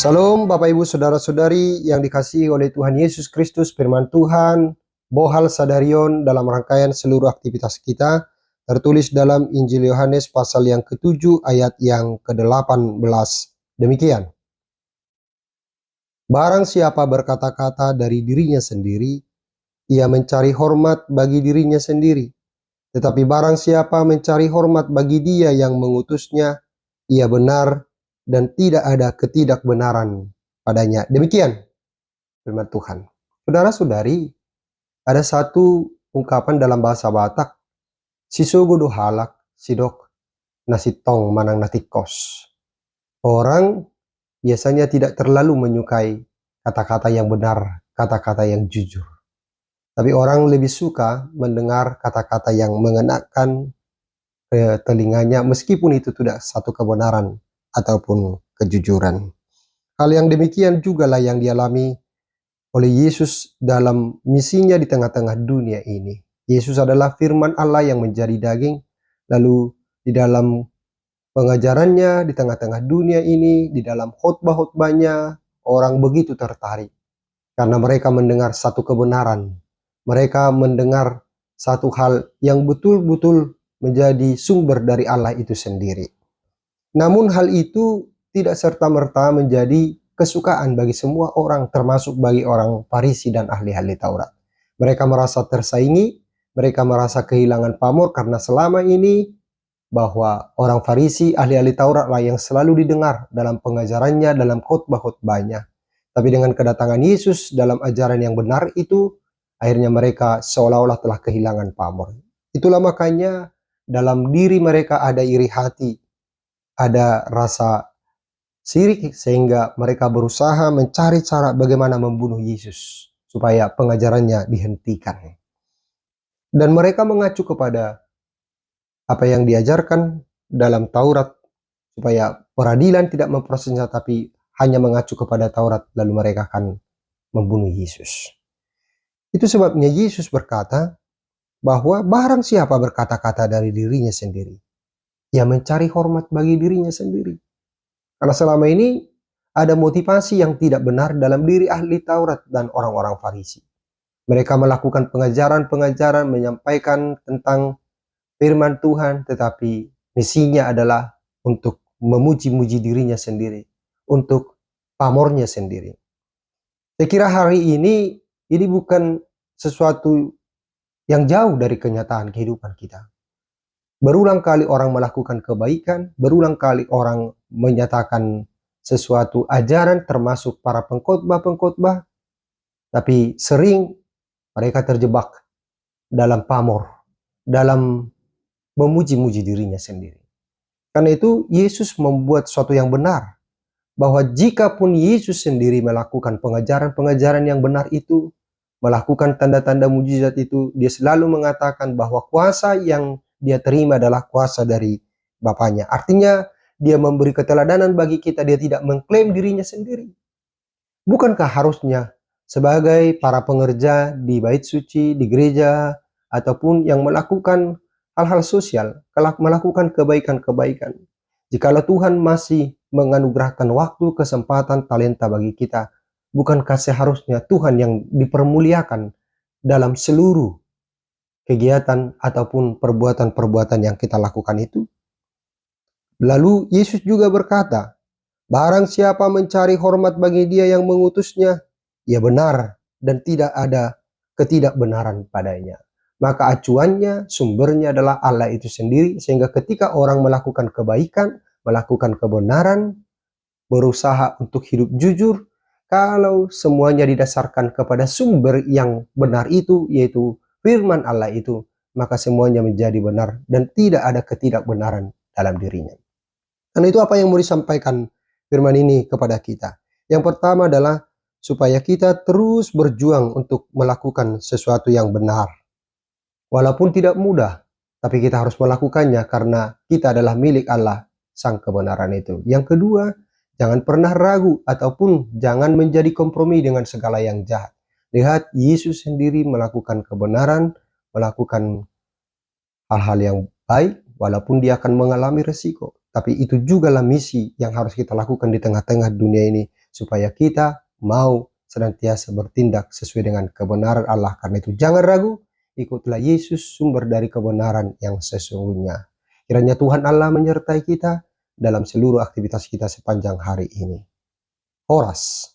Salam Bapak Ibu Saudara-saudari yang dikasihi oleh Tuhan Yesus Kristus. Firman Tuhan Bohal Sadarion dalam rangkaian seluruh aktivitas kita tertulis dalam Injil Yohanes pasal yang ke-7 ayat yang ke-18. Demikian. Barang siapa berkata-kata dari dirinya sendiri, ia mencari hormat bagi dirinya sendiri. Tetapi barang siapa mencari hormat bagi Dia yang mengutusnya, ia benar dan tidak ada ketidakbenaran padanya. Demikian firman Tuhan. Saudara-saudari, ada satu ungkapan dalam bahasa Batak, sisogo do halak, sidok nasitong manang natikos. Orang biasanya tidak terlalu menyukai kata-kata yang benar, kata-kata yang jujur. Tapi orang lebih suka mendengar kata-kata yang mengenakan telinganya meskipun itu tidak satu kebenaran ataupun kejujuran. Hal yang demikian juga lah yang dialami oleh Yesus dalam misinya di tengah-tengah dunia ini. Yesus adalah firman Allah yang menjadi daging, lalu di dalam pengajarannya di tengah-tengah dunia ini, di dalam khotbah-khotbahnya, orang begitu tertarik karena mereka mendengar satu kebenaran. Mereka mendengar satu hal yang betul-betul menjadi sumber dari Allah itu sendiri. Namun hal itu tidak serta-merta menjadi kesukaan bagi semua orang, termasuk bagi orang Farisi dan ahli-ahli Taurat. Mereka merasa tersaingi, mereka merasa kehilangan pamor karena selama ini bahwa orang Farisi, ahli-ahli Taurat lah yang selalu didengar dalam pengajarannya, dalam khotbah-khotbahnya. Tapi dengan kedatangan Yesus dalam ajaran yang benar itu, akhirnya mereka seolah-olah telah kehilangan pamor. Itulah makanya dalam diri mereka ada iri hati, ada rasa sirik, sehingga mereka berusaha mencari cara bagaimana membunuh Yesus supaya pengajarannya dihentikan. Dan mereka mengacu kepada apa yang diajarkan dalam Taurat supaya peradilan tidak memprosesnya, tapi hanya mengacu kepada Taurat, lalu mereka akan membunuh Yesus. Itu sebabnya Yesus berkata bahwa barang siapa berkata-kata dari dirinya sendiri, ia mencari hormat bagi dirinya sendiri. Karena selama ini ada motivasi yang tidak benar dalam diri ahli Taurat dan orang-orang Farisi. Mereka melakukan pengajaran-pengajaran, menyampaikan tentang firman Tuhan, tetapi misinya adalah untuk memuji-muji dirinya sendiri, untuk pamornya sendiri. Saya kira hari ini bukan sesuatu yang jauh dari kenyataan kehidupan kita. Berulang kali orang melakukan kebaikan, berulang kali orang menyatakan sesuatu ajaran termasuk para pengkhotbah-pengkhotbah, tapi sering mereka terjebak dalam pamor, dalam memuji-muji dirinya sendiri. Karena itu Yesus membuat sesuatu yang benar, bahwa jikapun Yesus sendiri melakukan pengajaran-pengajaran yang benar itu, melakukan tanda-tanda mujizat itu, dia selalu mengatakan bahwa kuasa yang dia terima adalah kuasa dari Bapaknya. Artinya dia memberi keteladanan bagi kita, dia tidak mengklaim dirinya sendiri. Bukankah harusnya sebagai para pengerja di bait suci, di gereja, ataupun yang melakukan hal-hal sosial, melakukan kebaikan-kebaikan, jikalau Tuhan masih menganugerahkan waktu, kesempatan, talenta bagi kita, bukankah seharusnya Tuhan yang dipermuliakan dalam seluruh kegiatan ataupun perbuatan-perbuatan yang kita lakukan itu? Lalu Yesus juga berkata, barang siapa mencari hormat bagi Dia yang mengutusnya, ia benar dan tidak ada ketidakbenaran padanya. Maka acuannya, sumbernya adalah Allah itu sendiri, sehingga ketika orang melakukan kebaikan, melakukan kebenaran, berusaha untuk hidup jujur, kalau semuanya didasarkan kepada sumber yang benar itu, yaitu firman Allah itu, maka semuanya menjadi benar dan tidak ada ketidakbenaran dalam dirinya. Karena itu apa yang mau disampaikan firman ini kepada kita? Yang pertama adalah supaya kita terus berjuang untuk melakukan sesuatu yang benar. Walaupun tidak mudah, tapi kita harus melakukannya karena kita adalah milik Allah, sang kebenaran itu. Yang kedua, jangan pernah ragu ataupun jangan menjadi kompromi dengan segala yang jahat. Lihat, Yesus sendiri melakukan kebenaran, melakukan hal-hal yang baik, walaupun dia akan mengalami resiko. Tapi itu juga lah misi yang harus kita lakukan di tengah-tengah dunia ini, supaya kita mau senantiasa bertindak sesuai dengan kebenaran Allah. Karena itu jangan ragu, ikutlah Yesus, sumber dari kebenaran yang sesungguhnya. Kiranya Tuhan Allah menyertai kita dalam seluruh aktivitas kita sepanjang hari ini. Horas.